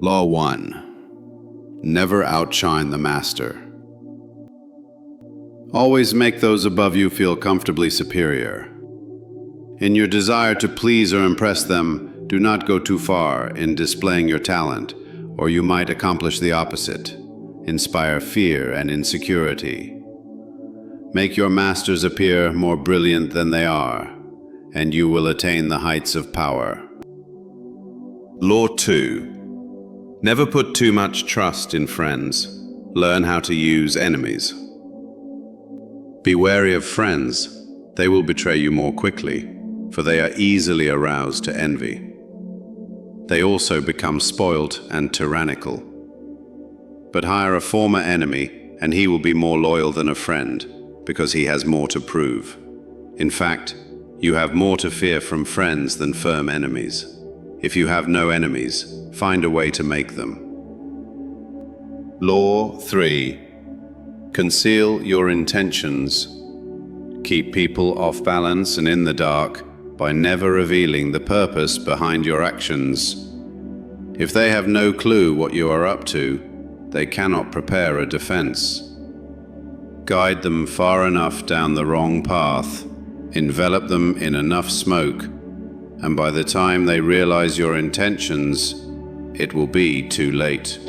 Law 1. Never outshine the master. Always make those above you feel comfortably superior. In your desire to please or impress them, do not go too far in displaying your talent, or you might accomplish the opposite, inspire fear and insecurity. Make your masters appear more brilliant than they are, and you will attain the heights of power. Law 2. Never put too much trust in friends. Learn how to use enemies. Be wary of friends. They will betray you more quickly, for they are easily aroused to envy. They also become spoilt and tyrannical. But hire a former enemy, and he will be more loyal than a friend, because he has more to prove. In fact, you have more to fear from friends than firm enemies. If you have no enemies, find a way to make them. Law 3. Conceal your intentions. Keep people off balance and in the dark by never revealing the purpose behind your actions. If they have no clue what you are up to, they cannot prepare a defense. Guide them far enough down the wrong path, envelop them in enough smoke, and by the time they realize your intentions, it will be too late.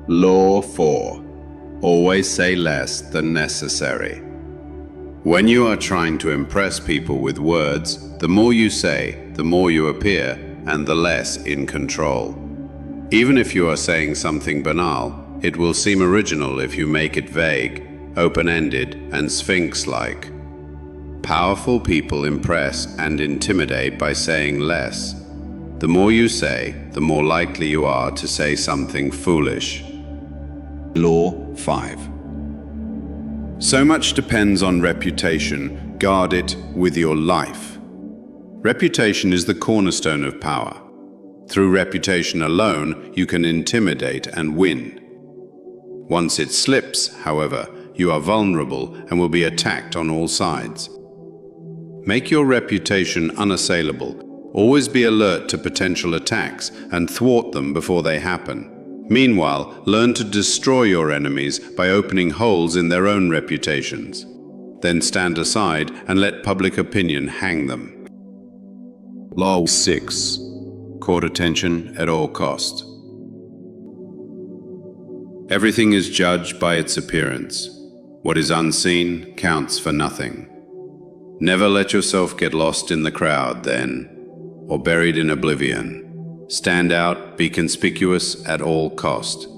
Law 4. Always say less than necessary. When you are trying to impress people with words, the more you say, the more you appear, and the less in control. Even if you are saying something banal, it will seem original if you make it vague, open-ended, and sphinx-like. Powerful people impress and intimidate by saying less. The more you say, the more likely you are to say something foolish. Law 5. So much depends on reputation. Guard it with your life. Reputation is the cornerstone of power. Through reputation alone, you can intimidate and win. Once it slips, however, you are vulnerable and will be attacked on all sides. Make your reputation unassailable. Always be alert to potential attacks and thwart them before they happen. Meanwhile, learn to destroy your enemies by opening holes in their own reputations. Then stand aside and let public opinion hang them. Law 6. Court attention at all costs. Everything is judged by its appearance. What is unseen counts for nothing. Never let yourself get lost in the crowd then, or buried in oblivion. Stand out, be conspicuous at all cost.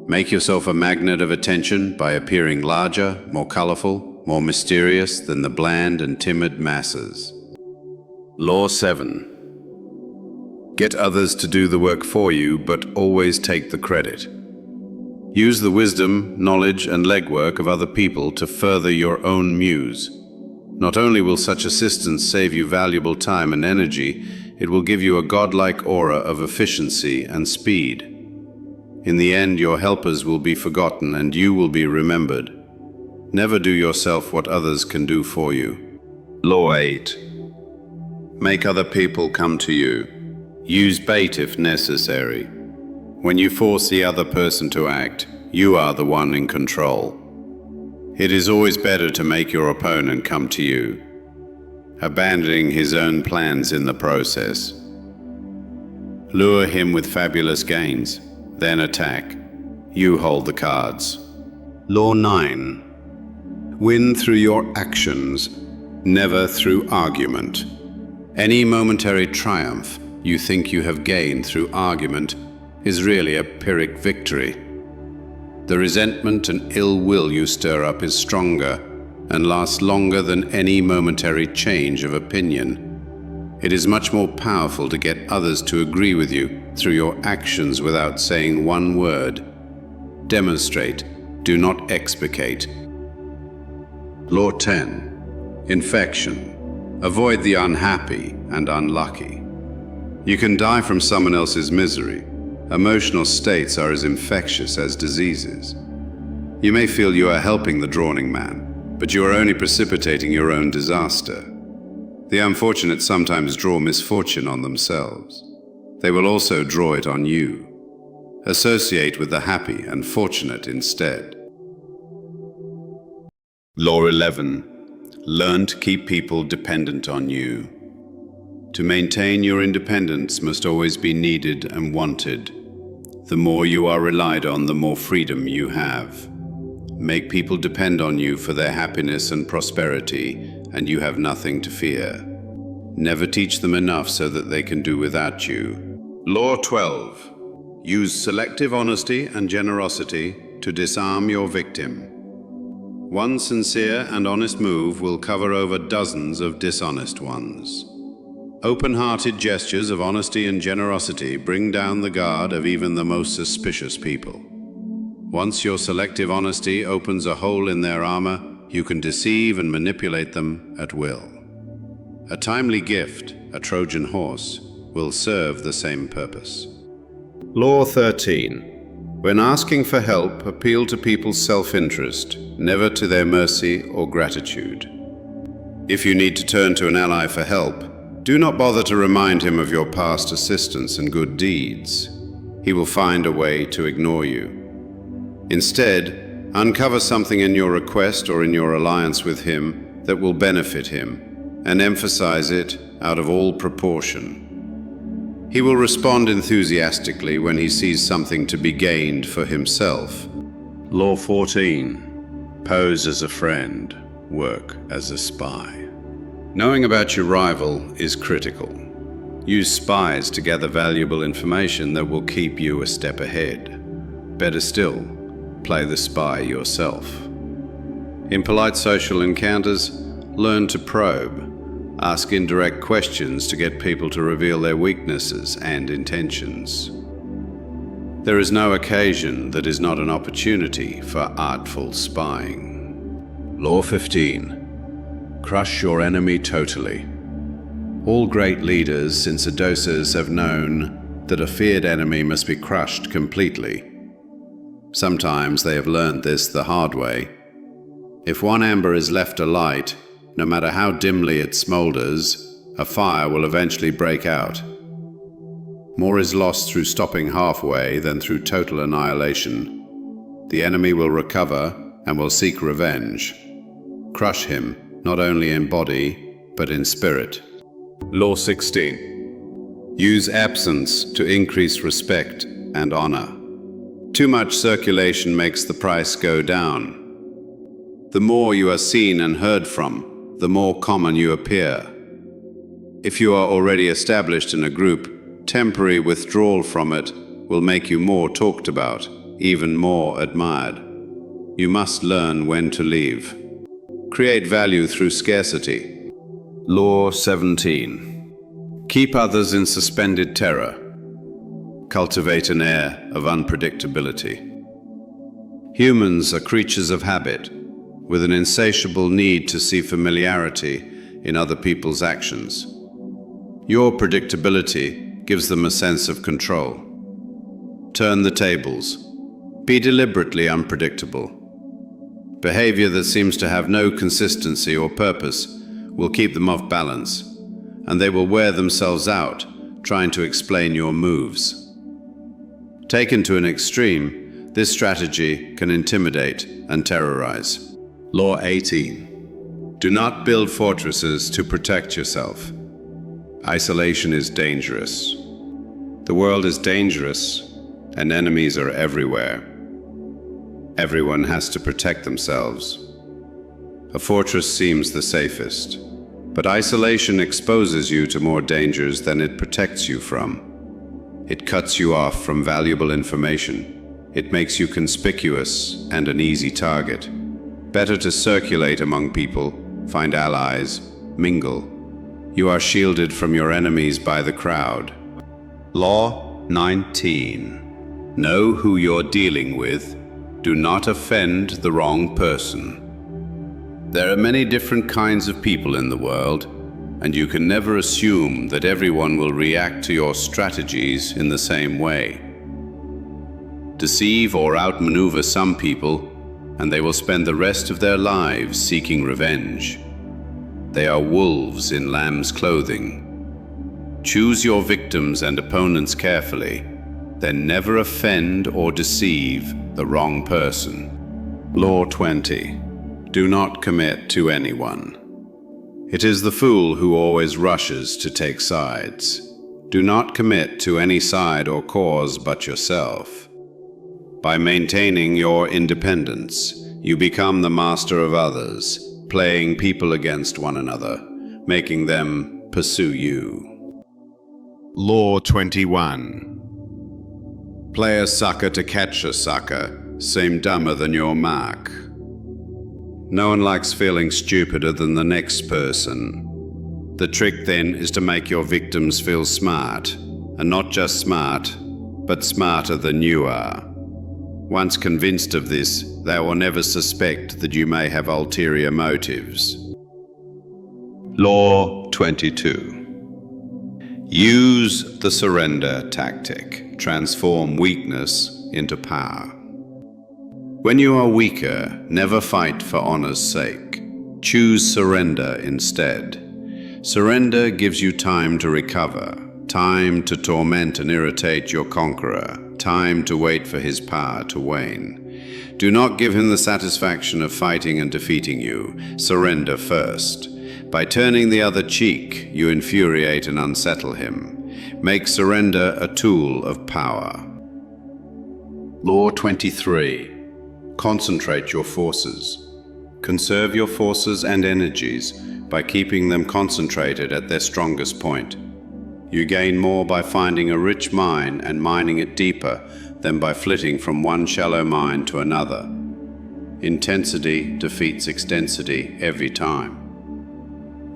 Make yourself a magnet of attention by appearing larger, more colorful, more mysterious than the bland and timid masses. Law 7. Get others to do the work for you, but always take the credit. Use the wisdom, knowledge, and legwork of other people to further your own muse. Not only will such assistance save you valuable time and energy, it will give you a godlike aura of efficiency and speed. In the end, your helpers will be forgotten and you will be remembered. Never do yourself what others can do for you. Law 8. Make other people come to you. Use bait if necessary. When you force the other person to act, you are the one in control. It is always better to make your opponent come to you, abandoning his own plans in the process. Lure him with fabulous gains, then attack. You hold the cards. Law 9. Win through your actions, never through argument. Any momentary triumph you think you have gained through argument is really a Pyrrhic victory. The resentment and ill will you stir up is stronger and lasts longer than any momentary change of opinion. It is much more powerful to get others to agree with you through your actions without saying one word. Demonstrate, do not expectate. Law 10. Infection. Avoid the unhappy and unlucky. You can die from someone else's misery. Emotional states are as infectious as diseases. You may feel you are helping the drowning man, but you are only precipitating your own disaster. The unfortunate sometimes draw misfortune on themselves. They will also draw it on you. Associate with the happy and fortunate instead. Law 11. Learn to keep people dependent on you. To maintain your independence must always be needed and wanted. The more you are relied on, the more freedom you have. Make people depend on you for their happiness and prosperity, and you have nothing to fear. Never teach them enough so that they can do without you. Law 12. Use selective honesty and generosity to disarm your victim. One sincere and honest move will cover over dozens of dishonest ones. Open-hearted gestures of honesty and generosity bring down the guard of even the most suspicious people. Once your selective honesty opens a hole in their armor, you can deceive and manipulate them at will. A timely gift, a Trojan horse, will serve the same purpose. Law 13. When asking for help, appeal to people's self-interest, never to their mercy or gratitude. If you need to turn to an ally for help, do not bother to remind him of your past assistance and good deeds. He will find a way to ignore you. Instead, uncover something in your request or in your alliance with him that will benefit him, and emphasize it out of all proportion. He will respond enthusiastically when he sees something to be gained for himself. Law 14. Pose as a friend, work as a spy. Knowing about your rival is critical. Use spies to gather valuable information that will keep you a step ahead. Better still, play the spy yourself. In polite social encounters, learn to probe. Ask indirect questions to get people to reveal their weaknesses and intentions. There is no occasion that is not an opportunity for artful spying. Law 15. Crush your enemy totally. All great leaders since Adosas have known that a feared enemy must be crushed completely. Sometimes they have learned this the hard way. If one ember is left alight, no matter how dimly it smolders, a fire will eventually break out. More is lost through stopping halfway than through total annihilation. The enemy will recover and will seek revenge. Crush him, not only in body, but in spirit. Law 16. Use absence to increase respect and honor. Too much circulation makes the price go down. The more you are seen and heard from, the more common you appear. If you are already established in a group, temporary withdrawal from it will make you more talked about, even more admired. You must learn when to leave. Create value through scarcity. Law 17. Keep others in suspended terror. Cultivate an air of unpredictability. Humans are creatures of habit, with an insatiable need to see familiarity in other people's actions. Your predictability gives them a sense of control. Turn the tables. Be deliberately unpredictable. Behavior that seems to have no consistency or purpose will keep them off balance, and they will wear themselves out trying to explain your moves. Taken to an extreme, this strategy can intimidate and terrorize. Law 18. Do not build fortresses to protect yourself. Isolation is dangerous. The world is dangerous, and enemies are everywhere. Everyone has to protect themselves. A fortress seems the safest, but isolation exposes you to more dangers than it protects you from. It cuts you off from valuable information. It makes you conspicuous and an easy target. Better to circulate among people, find allies, mingle. You are shielded from your enemies by the crowd. Law 19. Know who you're dealing with. Do not offend the wrong person. There are many different kinds of people in the world, and you can never assume that everyone will react to your strategies in the same way. Deceive or outmaneuver some people, and they will spend the rest of their lives seeking revenge. They are wolves in lamb's clothing. Choose your victims and opponents carefully, then never offend or deceive the wrong person. Law 20. Do not commit to anyone. It is the fool who always rushes to take sides. Do not commit to any side or cause but yourself. By maintaining your independence, you become the master of others, playing people against one another, making them pursue you. Law 21. Play a sucker to catch a sucker, seem dumber than your mark. No one likes feeling stupider than the next person. The trick then is to make your victims feel smart, and not just smart, but smarter than you are. Once convinced of this, they will never suspect that you may have ulterior motives. Law 22. Use the surrender tactic. Transform weakness into power. When you are weaker, never fight for honor's sake. Choose surrender instead. Surrender gives you time to recover, time to torment and irritate your conqueror, time to wait for his power to wane. Do not give him the satisfaction of fighting and defeating you. Surrender first. By turning the other cheek, you infuriate and unsettle him. Make surrender a tool of power. Law 23. Concentrate your forces. Conserve your forces and energies by keeping them concentrated at their strongest point. You gain more by finding a rich mine and mining it deeper than by flitting from one shallow mine to another. Intensity defeats extensity every time.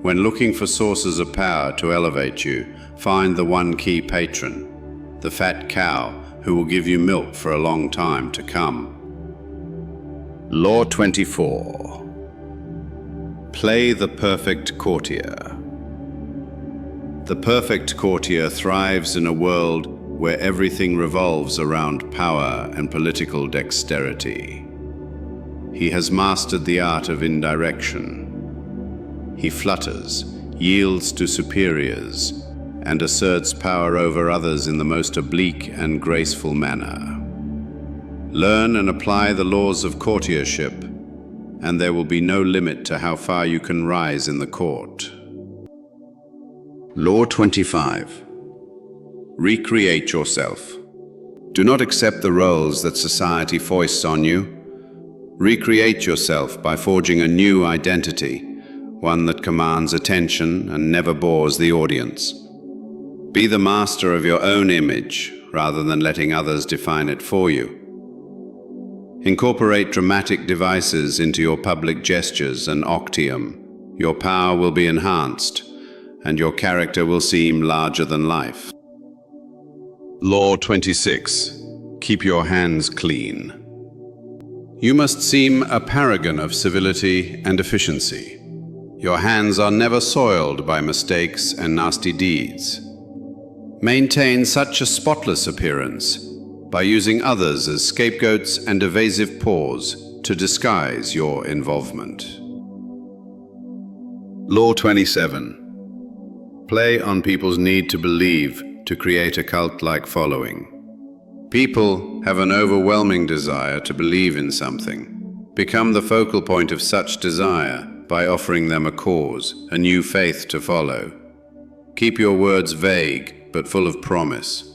When looking for sources of power to elevate you, find the one key patron, the fat cow who will give you milk for a long time to come. Law 24. Play the perfect courtier. The perfect courtier thrives in a world where everything revolves around power and political dexterity. He has mastered the art of indirection. He flutters, yields to superiors, and asserts power over others in the most oblique and graceful manner. Learn and apply the laws of courtiership, and there will be no limit to how far you can rise in the court. Law 25. Recreate yourself. Do not accept the roles that society foists on you. Recreate yourself by forging a new identity, one that commands attention and never bores the audience. Be the master of your own image, rather than letting others define it for you. Incorporate dramatic devices into your public gestures and octium. Your power will be enhanced, and your character will seem larger than life. Law 26. Keep your hands clean. You must seem a paragon of civility and efficiency. Your hands are never soiled by mistakes and nasty deeds. Maintain such a spotless appearance by using others as scapegoats and evasive paws to disguise your involvement. Law 27. Play on people's need to believe to create a cult-like following. People have an overwhelming desire to believe in something. Become the focal point of such desire by offering them a cause, a new faith to follow. Keep your words vague but full of promise.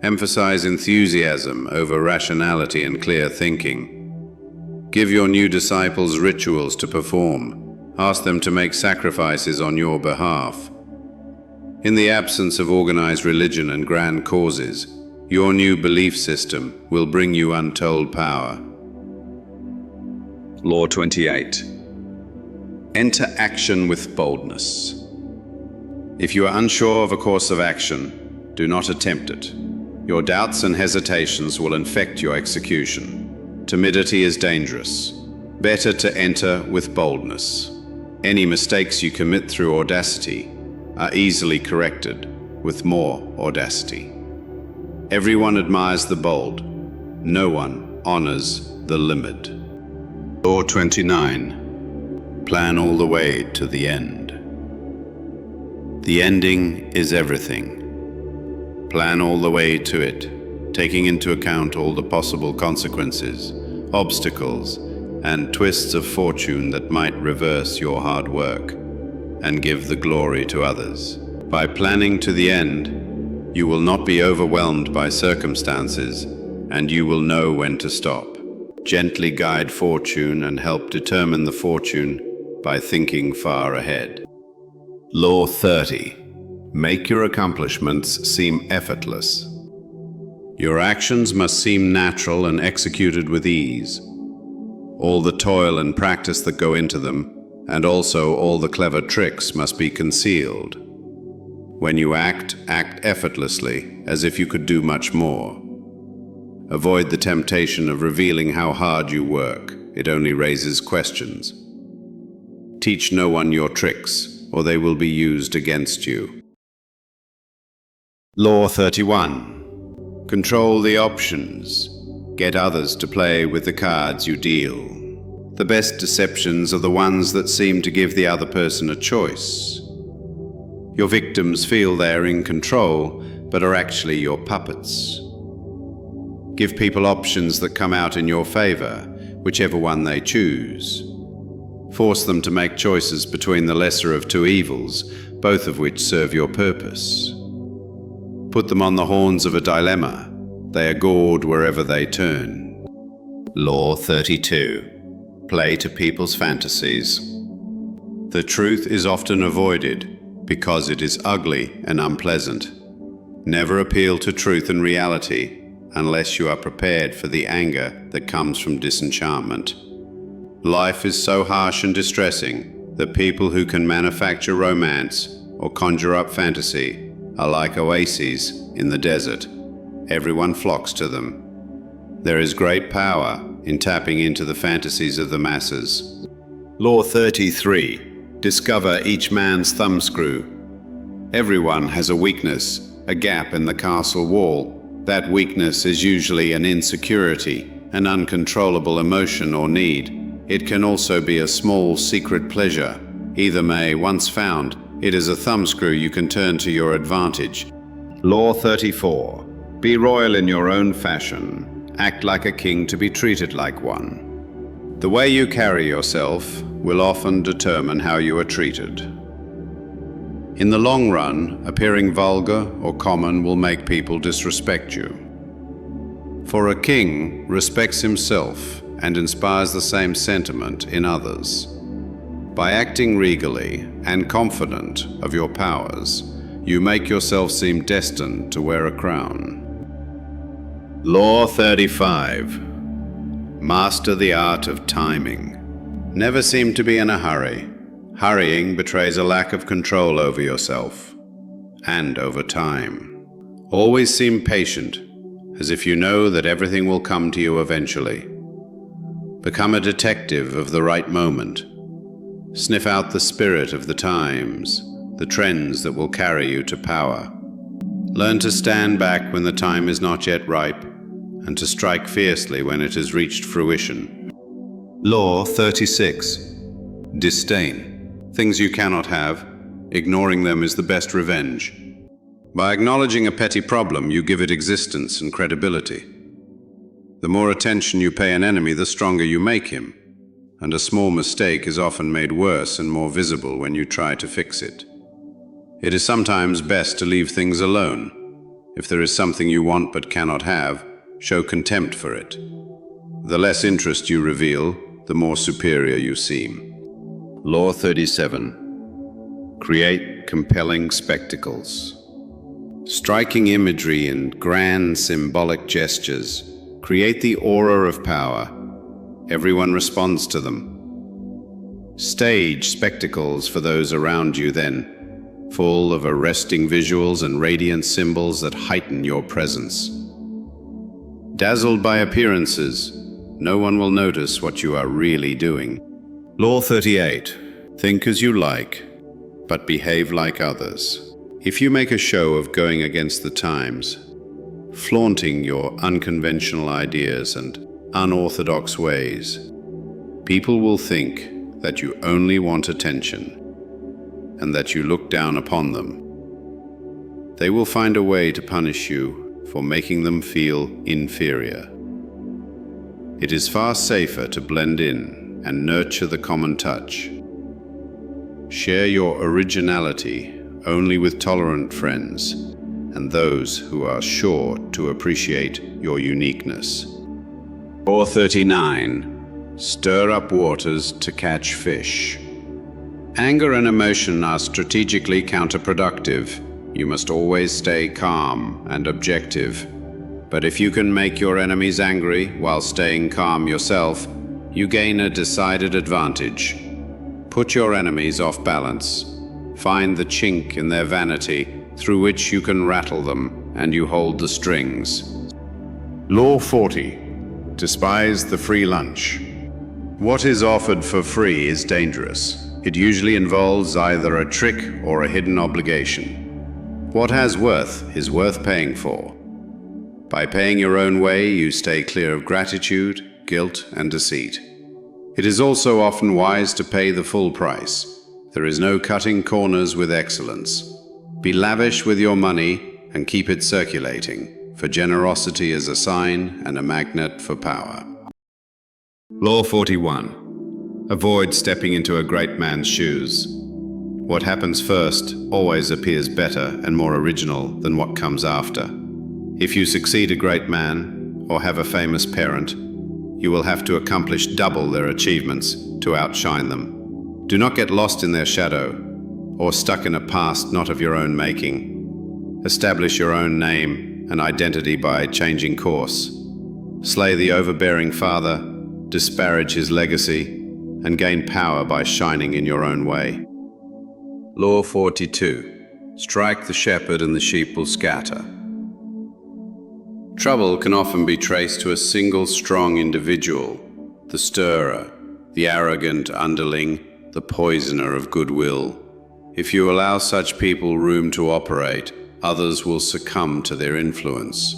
Emphasize enthusiasm over rationality and clear thinking. Give your new disciples rituals to perform. Ask them to make sacrifices on your behalf. In the absence of organized religion and grand causes, your new belief system will bring you untold power. Law 28. Enter action with boldness. If you are unsure of a course of action, do not attempt it. Your doubts and hesitations will infect your execution. Timidity is dangerous. Better to enter with boldness. Any mistakes you commit through audacity are easily corrected with more audacity. Everyone admires the bold. No one honors the limit. Law 29. Plan all the way to the end. The ending is everything. Plan all the way to it. taking into account all the possible consequences, obstacles, and twists of fortune that might reverse your hard work and give the glory to others. By planning to the end, you will not be overwhelmed by circumstances, and you will know when to stop. Gently guide fortune and help determine the fortune by thinking far ahead. Law 30. Make your accomplishments seem effortless. Your actions must seem natural and executed with ease. All the toil and practice that go into them, and also all the clever tricks, must be concealed. When you act effortlessly, as if you could do much more. Avoid the temptation of revealing how hard you work. It only raises questions. Teach no one your tricks, or they will be used against you. Law 31. Control the options. Get others to play with the cards you deal. The best deceptions are the ones that seem to give the other person a choice. Your victims feel they're in control, but are actually your puppets. Give people options that come out in your favor, whichever one they choose. Force them to make choices between the lesser of two evils, both of which serve your purpose. Put them on the horns of a dilemma. They are gored wherever they turn. Law 32. Play to people's fantasies. The truth is often avoided because it is ugly and unpleasant. Never appeal to truth and reality unless you are prepared for the anger that comes from disenchantment. Life is so harsh and distressing that people who can manufacture romance or conjure up fantasy are like oases in the desert. Everyone flocks to them. There is great power in tapping into the fantasies of the masses. Law 33. Discover each man's thumbscrew. Everyone has a weakness, a gap in the castle wall. That weakness is usually an insecurity, an uncontrollable emotion or need. It can also be a small secret pleasure. Either may, once found, it is a thumbscrew you can turn to your advantage. Law 34. Be royal in your own fashion. Act like a king to be treated like one. The way you carry yourself will often determine how you are treated. In the long run, appearing vulgar or common will make people disrespect you. For a king respects himself and inspires the same sentiment in others. By acting regally and confident of your powers, you make yourself seem destined to wear a crown. Law 35. Master the art of timing. Never seem to be in a hurry. Hurrying betrays a lack of control over yourself and over time. Always seem patient, as if you know that everything will come to you eventually. Become a detective of the right moment. Sniff out the spirit of the times, the trends that will carry you to power. Learn to stand back when the time is not yet ripe, and to strike fiercely when it has reached fruition. Law 36. Disdain. Things you cannot have, ignoring them is the best revenge. By acknowledging a petty problem, you give it existence and credibility. The more attention you pay an enemy, the stronger you make him, and a small mistake is often made worse and more visible when you try to fix it. It is sometimes best to leave things alone. If there is something you want but cannot have, show contempt for it. The less interest you reveal, the more superior you seem. Law 37. Create compelling spectacles. Striking imagery and grand symbolic gestures create the aura of power. Everyone responds to them. Stage spectacles for those around you then, full of arresting visuals and radiant symbols that heighten your presence. Dazzled by appearances, no one will notice what you are really doing. Law 38. Think as you like, but behave like others. If you make a show of going against the times, flaunting your unconventional ideas and unorthodox ways, people will think that you only want attention and that you look down upon them. They will find a way to punish you for making them feel inferior. It is far safer to blend in and nurture the common touch. Share your originality only with tolerant friends and those who are sure to appreciate your uniqueness. 439. Stir up waters to catch fish. Anger and emotion are strategically counterproductive. You must always stay calm and objective. But if you can make your enemies angry while staying calm yourself, you gain a decided advantage. Put your enemies off balance. Find the chink in their vanity through which you can rattle them, and you hold the strings. Law 40. Despise the free lunch. What is offered for free is dangerous. It usually involves either a trick or a hidden obligation. What has worth is worth paying for. By paying your own way, you stay clear of gratitude, guilt, and deceit. It is also often wise to pay the full price. There is no cutting corners with excellence. Be lavish with your money and keep it circulating, for generosity is a sign and a magnet for power. Law 41. Avoid stepping into a great man's shoes. What happens first always appears better and more original than what comes after. If you succeed a great man or have a famous parent, you will have to accomplish double their achievements to outshine them. Do not get lost in their shadow or stuck in a past not of your own making. Establish your own name and identity by changing course. Slay the overbearing father, disparage his legacy, and gain power by shining in your own way. Law 42. Strike the shepherd and the sheep will scatter. Trouble can often be traced to a single strong individual, the stirrer, the arrogant underling, the poisoner of goodwill. If you allow such people room to operate, others will succumb to their influence.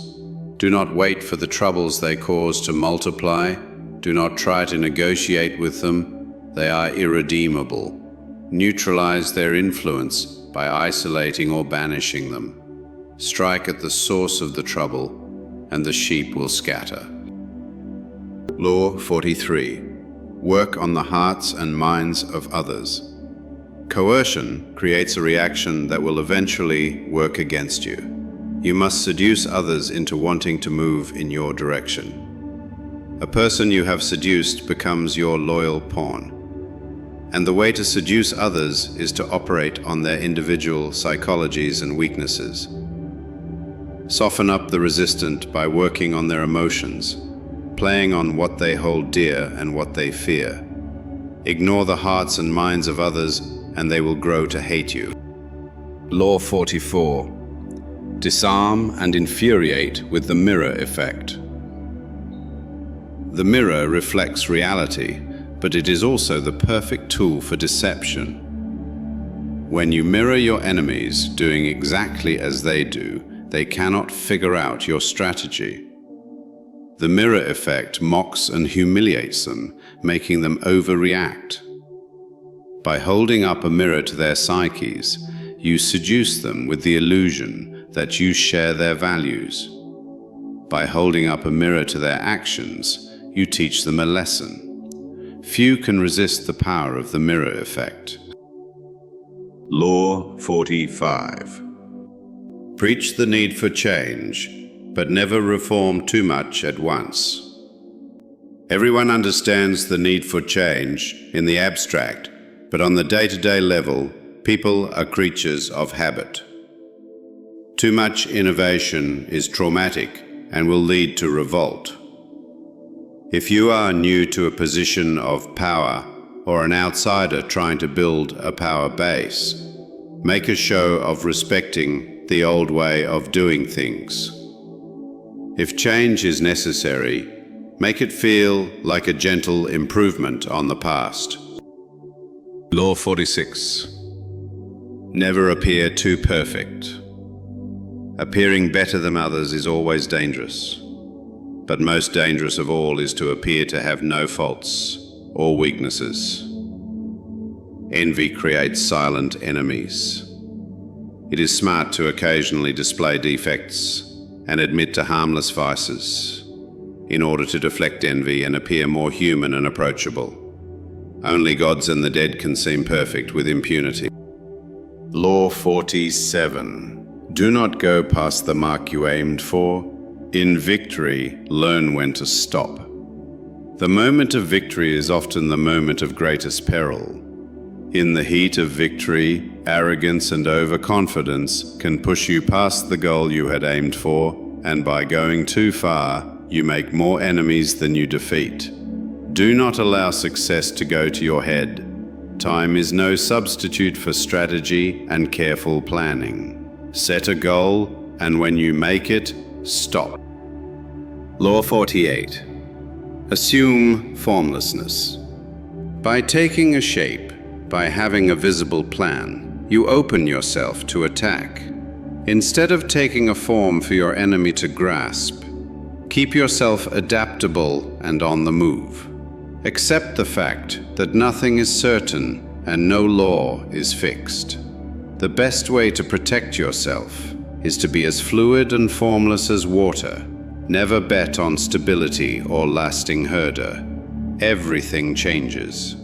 Do not wait for the troubles they cause to multiply. Do not try to negotiate with them. They are irredeemable. Neutralize their influence by isolating or banishing them. Strike at the source of the trouble, and the sheep will scatter. Law 43. Work on the hearts and minds of others. Coercion creates a reaction that will eventually work against you. You must seduce others into wanting to move in your direction. A person you have seduced becomes your loyal pawn. And the way to seduce others is to operate on their individual psychologies and weaknesses. Soften up the resistant by working on their emotions, playing on what they hold dear and what they fear. Ignore the hearts and minds of others, and they will grow to hate you. Law 44. Disarm and infuriate with the mirror effect. The mirror reflects reality, but it is also the perfect tool for deception. When you mirror your enemies doing exactly as they do, they cannot figure out your strategy. The mirror effect mocks and humiliates them, making them overreact. By holding up a mirror to their psyches, you seduce them with the illusion that you share their values. By holding up a mirror to their actions, you teach them a lesson. Few can resist the power of the mirror effect. Law 45. Preach the need for change, but never reform too much at once. Everyone understands the need for change in the abstract, but on the day-to-day level, people are creatures of habit. Too much innovation is traumatic and will lead to revolt. If you are new to a position of power or an outsider trying to build a power base, make a show of respecting the old way of doing things. If change is necessary, make it feel like a gentle improvement on the past. Law 46. Never appear too perfect. Appearing better than others is always dangerous, but most dangerous of all is to appear to have no faults or weaknesses. Envy creates silent enemies. It is smart to occasionally display defects and admit to harmless vices, in order to deflect envy and appear more human and approachable. Only gods and the dead can seem perfect with impunity. Law 47. Do not go past the mark you aimed for. In victory, learn when to stop. The moment of victory is often the moment of greatest peril. In the heat of victory, arrogance and overconfidence can push you past the goal you had aimed for, and by going too far, you make more enemies than you defeat. Do not allow success to go to your head. Time is no substitute for strategy and careful planning. Set a goal, and when you make it, stop. Law 48. Assume formlessness. By taking a shape, by having a visible plan, you open yourself to attack. Instead of taking a form for your enemy to grasp, keep yourself adaptable and on the move. Accept the fact that nothing is certain and no law is fixed. The best way to protect yourself is to be as fluid and formless as water. Never bet on stability or lasting herder. Everything changes.